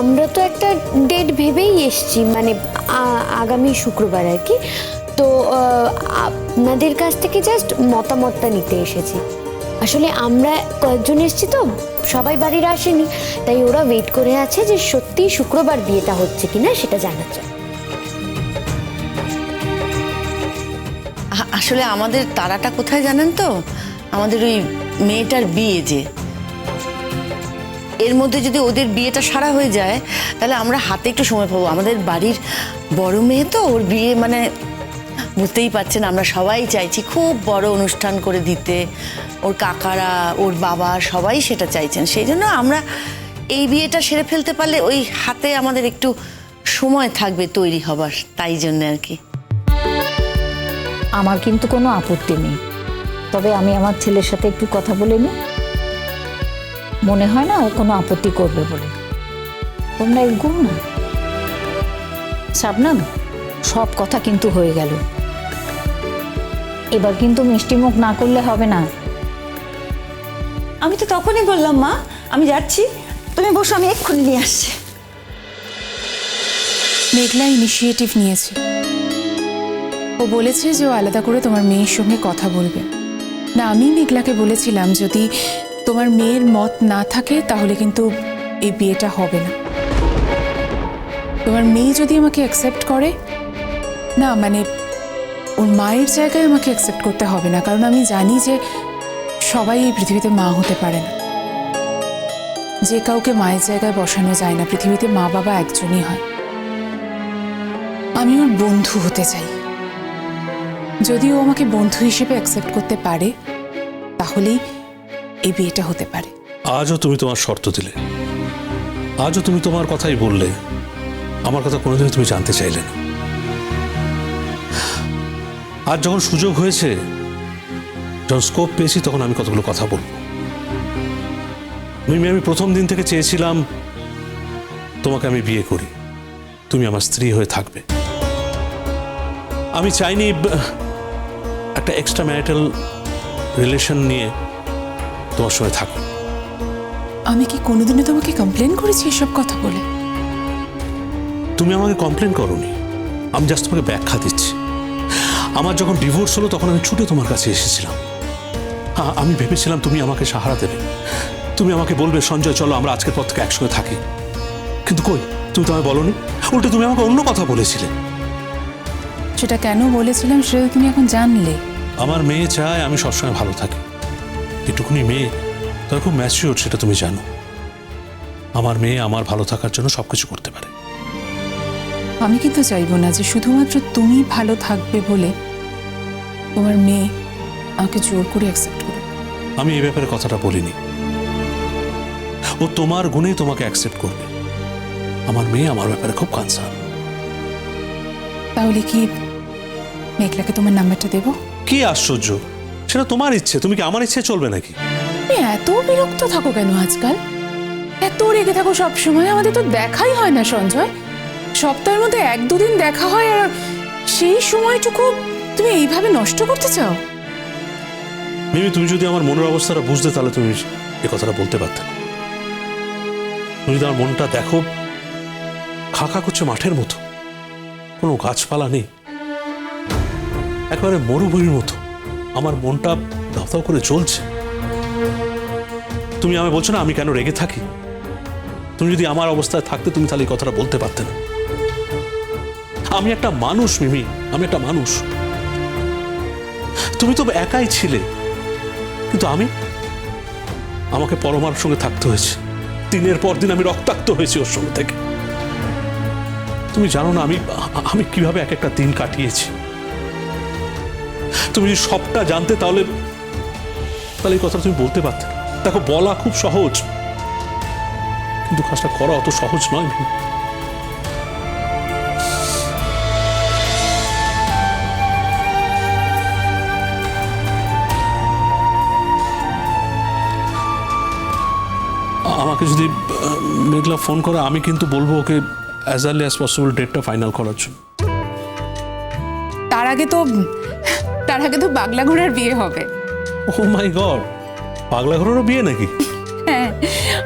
আমরা তো একটা ডেট ভেবেই এসেছি, মানে আগামী শুক্রবার আর কি। তো আপনাদের কাছ থেকে জাস্ট মতামতটা নিতে এসেছি। আসলে আমরা কয়েকজন এসেছি তো, সবাই বাড়ির আসেনি, তাই ওরা ওয়েট করে আছে যে সত্যি শুক্রবার বিয়েটা হচ্ছে কিনা সেটা জানার জন্য। আসলে আমাদের তারাটা কোথায় জানেন তো, আমাদের ওই মেয়েটার বিয়ে, যে এর মধ্যে যদি ওদের বিয়েটা সারা হয়ে যায় তাহলে আমরা হাতে একটু সময় পাবো। আমাদের বাড়ির বড় মেয়ে তো, ওর বিয়ে মানে বুঝতেই পারছেন, আমরা সবাই চাইছি খুব বড় অনুষ্ঠান করে দিতে। ওর কাকারা, ওর বাবা সবাই সেটা চাইছেন। সেই জন্য আমরা এই বিয়েটা সেরে ফেলতে পারলে ওই হাতে আমাদের একটু সময় থাকবে তৈরি হবার, তাই জন্য আর কি। আমার কিন্তু কোনো আপত্তি নেই, তবে আমি আমার ছেলের সাথে একটু কথা বলে নিই। মনে হয় না ও কোনো আপত্তি করবে বলে। তোমরা এগোও না। শাবনাম, সব কথা কিন্তু হয়ে গেল, এবার কিন্তু মিষ্টি মুখ না করলে হবে না। আমি তো তখনই বললাম মা আমি যাচ্ছি, তুমি বসো, আমি এক্ষুনি নিয়ে আসছি। মেঘলা ইনিশিয়েটিভ নিয়েছে। ও বলেছে যে ও আলাদা করে তোমার মেয়ের সঙ্গে কথা বলবে না। আমি মেঘলাকে বলেছিলাম যদি তোমার মেয়ের মত না থাকে তাহলে কিন্তু এই বিয়েটা হবে না। তোমার মেয়ে যদি আমাকে অ্যাকসেপ্ট করে, না মানে ওর মায়ের জায়গায় আমাকে অ্যাকসেপ্ট করতে হবে না, কারণ আমি জানি যে সবাই এই পৃথিবীতে মা হতে পারে না। যে কাউকে মায়ের জায়গায় বসানো যায় না, পৃথিবীতে মা বাবা একজনই হয়। আমি ওর বন্ধু হতে চাই। যদি ও আমাকে বন্ধু হিসেবে অ্যাকসেপ্ট করতে পারে তাহলেই এই বিয়েটা হতে পারে। আজও তুমি তোমার শর্ত দিলে, আজও তুমি তোমার কথাই বললে, আমার কথা কোনোদিনই তুমি জানতে চাইলে না। আজ যখন সুযোগ হয়েছে, যখন স্কোপ পেয়েছি, তখন আমি কতগুলো কথা বলবো। আমি প্রথম দিন থেকে চেয়েছিলাম তোমাকে আমি বিয়ে করি, তুমি আমার স্ত্রী হয়ে থাকবে। আমি চাইনি একটা এক্সট্রা ম্যারিটাল রিলেশন নিয়ে তোমার সঙ্গে থাকো। আমি কি কোনোদিনও তোমাকে কমপ্লেন করেছি এসব কথা বলে? তুমি আমাকে কমপ্লেন করোনি, আমি জাস্ট তোমাকে ব্যাখ্যা দিচ্ছি। আমার যখন ডিভোর্স হলো তখন আমি ছুটে তোমার কাছে এসেছিলাম। আমি ভেবেছিলাম তুমি আমাকে সাহারা দেবে, তুমি আমাকে বলবে সঞ্জয় চলো আমরা আজকের পর থেকে একসঙ্গে থাকি। কিন্তু কই, তুমি তো আমায় বলোনি, উল্টে তুমি আমাকে অন্য কথা বলেছিলে। সেটা কেন বলেছিলাম সেটা তুমি এখন জানলে। আমার মেয়ে চায় আমি সবসময় ভালো থাকি। এটুকুনি মেয়ে, তবে খুব ম্যাচিওর, সেটা তুমি জানো। আমার মেয়ে আমার ভালো থাকার জন্য সবকিছু করতে পারে। আমি কিন্তু চাইবো না যে শুধুমাত্র তুমি ভালো থাকবে বলে তোমার মেয়ে আমাকে জোর করে অ্যাকসেপ্ট করবে। আমি এই ব্যাপারে কথাটা বলিনি। ও তোমার গুণেই তোমাকে অ্যাকসেপ্ট করবে। আমার মেয়ে আমার ব্যাপারে খুব কনসার্ন। তাহলে কি মেঘলাকে তোমার নাম্বারটা দেবো? কি আশ্চর্য, সেটা তোমার ইচ্ছে, তুমি কি আমার ইচ্ছে চলবে নাকি? তুমি এত বিরক্ত থাকো কেন আজকাল? এত রেগে থাকো সব সময়? আমাদের তো দেখাই হয় না সঞ্জয়, সপ্তাহের মধ্যে এক দুদিন দেখা হয়, আর সেই সময়টুকু তুমি এইভাবে নষ্ট করতে চাও? মিমি, তুমি যদি আমার মনের অবস্থাটা বুঝতে তাহলে তুমি এ কথাটা বলতে পারতে। তুমি যদি আমার মনটা দেখো, খাকা করছে মাঠের মতো, কোনো গাছপালা নেই, একেবারে মরুভূমির মতো। আমার মনটা দাও দাও করে জ্বলছে। তুমি আমায় বলছো না আমি কেন রেগে থাকি? তুমি যদি আমার অবস্থায় থাকতে তুমি তাহলে এই কথাটা বলতে পারতে না। আমি একটা মানুষ মিমি, আমি একটা মানুষ। তুমি তো একাই ছিলে, কিন্তু আমাকে পরমার সঙ্গে থাকতে হয়েছে। দিনের পর দিন আমি রক্তাক্ত হয়েছি ওর সঙ্গে থেকে। তুমি জানো না আমি কিভাবে এক একটা দিন কাটিয়েছি। তুমি যদি সবটা জানতে তাহলে এই কথা তুমি বলতে পারতে। দেখো, বলা খুব সহজ, কিন্তু কাজটা করা অত সহজ নয়। আমাকে যদি মেঘলা ফোন করে, আমি কিন্তু বলবো okay as early as possible ডেটটা ফাইনাল করার জন্য। তার আগে তো পাগলা ঘোড়ার বিয়ে হবে। ও মাই গড, পাগলা ঘোড়ারও বিয়ে নাকি? হ্যাঁ,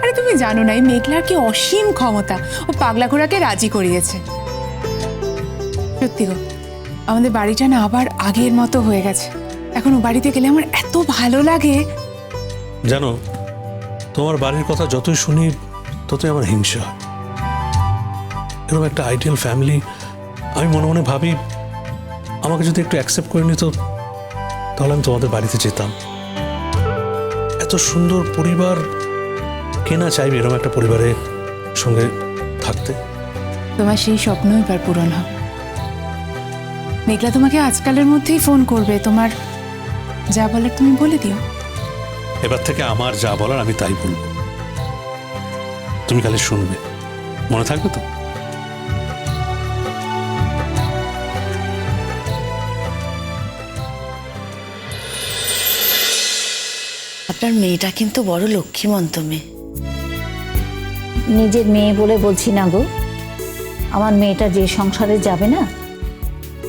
আরে তুমি জানো না এই মেঘলার কি অসীম ক্ষমতা, ও পাগলা ঘোড়াকে রাজি করিয়েছে। সত্যি গো, আমাদের বাড়িটা না আবার আগের মতো হয়ে গেছে। এখন ও বাড়িতে গেলে আমার এত ভালো লাগে। জানো, তোমার বাড়ির কথা যতই শুনি ততই আমার হিংসা হয়। এরকম একটা আইডিয়াল ফ্যামিলি, আমি মনে মনে ভাবি আমাকে যদি একটু অ্যাকসেপ্ট করে নিত তাহলে আমি তোমাদের বাড়িতে যেতাম। এত সুন্দর পরিবার, কে না চাইবে এরকম একটা পরিবারের সঙ্গে থাকতে? তোমার সেই স্বপ্ন এবার পূরণ হবে। মেঘলা তোমাকে আজকালের মধ্যেই ফোন করবে, তোমার যা বলার তুমি বলে দিও। এবার থেকে আমার যা বলার আমি তাই বলবো, তুমি খালি শুনবে, মনে থাকবে তো? আপনার মেয়েটা কিন্তু বড় লক্ষ্মীমন্ত মেয়ে। নিজের মেয়ে বলে বলছি না গো, আমার মেয়েটা যে সংসারে যাবে না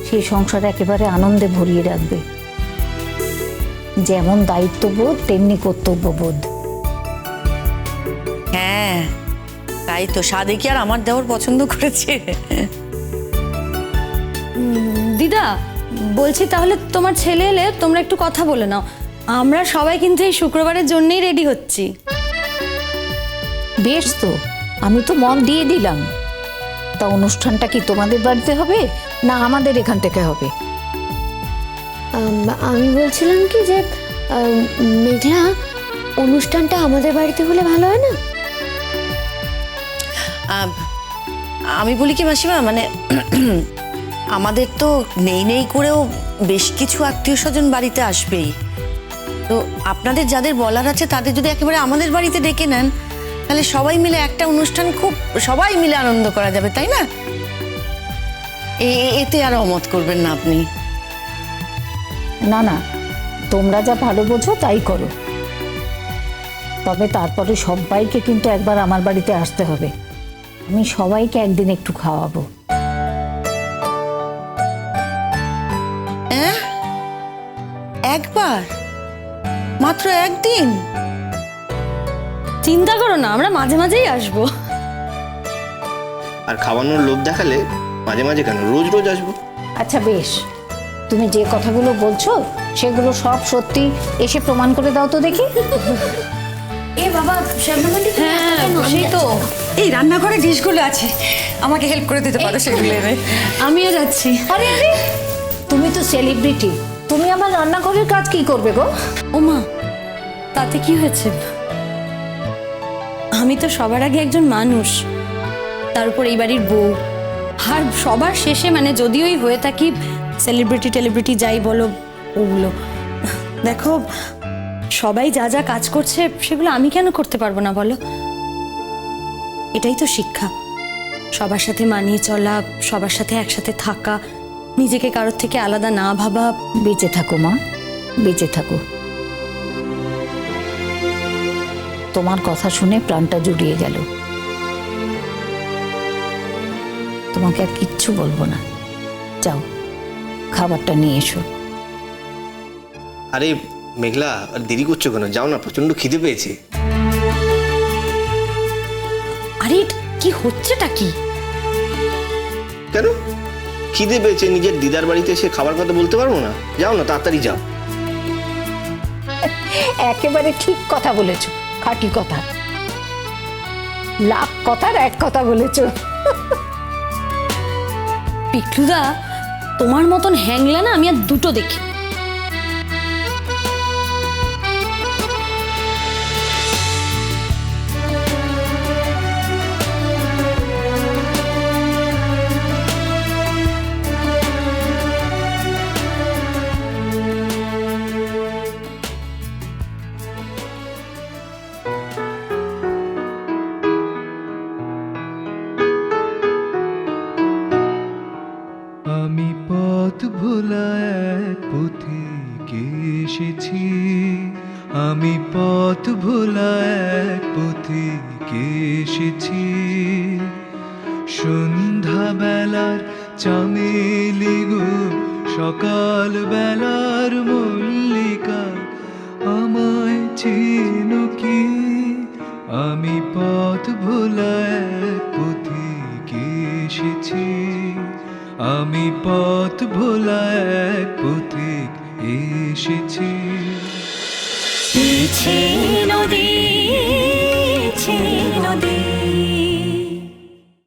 সেই সংসার একেবারে আনন্দে ভরিয়ে রাখবে। যেমন দায়িত্ববোধ তেমনি কর্তব্যবোধ। হ্যাঁ, তাই তো সাদে কি আর আমার দেওয়ার পছন্দ করেছে। দিদা বলছি, তাহলে তোমার ছেলে এলে তোমরা একটু কথা বলে নাও। আমরা সবাই কিন্তু এই শুক্রবারের জন্যই রেডি হচ্ছি। বেশ তো, আমি তো মন দিয়ে দিলাম। তা অনুষ্ঠানটা কি তোমাদের বাড়িতে হবে না আমাদের এখান থেকে হবে? আমি বলছিলাম কি যে মেঘলা, অনুষ্ঠানটা আমাদের বাড়িতে হলে ভালো হয় না? আমি বলি কি মাসিমা, মানে আমাদের তো নেই নেই করেও বেশ কিছু আত্মীয় স্বজন বাড়িতে আসবেই। তো আপনাদের যাদের বলার আছে তাদের যদি একেবারে আমাদের বাড়িতে ডেকে নেন তাহলে সবাই মিলে একটা অনুষ্ঠান খুব সবাই মিলে আনন্দ করা যাবে, তাই না? এতে আর অমত করবেন না আপনি। না না, তোমরা যা ভালো বোঝো তাই করো। তবে তারপরে সবাইকে কিন্তু একবার আমার বাড়িতে আসতে হবে। আমি সবাইকে একদিন একটু খাওয়াবো। একবার, মাত্র একদিন? চিন্তা করো না, আমরা মাঝে মাঝেই আসবো। আর খাওয়ানোর লোভ দেখালে মাঝে মাঝে কেন, রোজ রোজ আসবো। আচ্ছা বেশ, তুমি যে কথাগুলো বলছো সেগুলো সব সত্যি, এসে প্রমাণ করে দাও তো দেখি। এ বাবা, হ্যাঁ সেই তো, এই রান্নাঘরে ডিশগুলো আছে, আমাকে হেল্প করে দিতে পারো সেগুলো এনে। আমিও যাচ্ছি। আরে আরে, তুমি তো সেলিব্রিটি, তুমি আমার রান্নাঘরের কাজ কি করবে গো? ওমা, তাতে কি হয়েছে? আমি তো সবার আগে একজন মানুষ, তার উপর এই বাড়ির বউ। আর সবার শেষে মানে যদিওই হয়ে থাকি সেলিব্রিটি যাই বলো ওগুলো, দেখো সবাই যা যা কাজ করছে সেগুলো আমি কেন করতে পারবো না বলো? এটাই তো শিক্ষা, সবার সাথে মানিয়ে চলা, সবার সাথে একসাথে থাকা, নিজেকে কারোর থেকে আলাদা না ভাবা। বেঁচে থাকো মা, বেঁচে থাকো। তোমার কথা শুনে প্রাণটা জুড়িয়ে গেল। তোমাকে আর কিচ্ছু বলবো না, যাও খাবারটা নিয়ে এসো। আরে মেঘলা, আর দেরি করছো কেন? যাও না, প্রচন্ড খিদে পেয়েছে। আরে কি হচ্ছেটা কি? কেন খিদে পেয়েছে? নিজের দিদার বাড়িতে এসে খাবার কথা বলতে পারবো না? যাও না, তাড়াতাড়ি যাও। একেবারে ঠিক কথা বলেছো, খাঁটি কথা, লাভ কথার এক কথা বলেছো। পিকলুদা, তোমার মতন হ্যাংলা না আমি আর দুটো দেখি। আমি পথ ভোলা এক পথিকে এসেছি, আমি পথ ভোলা এক পথিকে এসেছি। সন্ধ্যা বেলার চামেলি গো, সকাল বেলার মল্লিকা, আমায় চেনো কি? আমি পথ ভোলা এক পথিক এসেছি, আমি পথ ভোলা এক পথিক এসেছি। নদী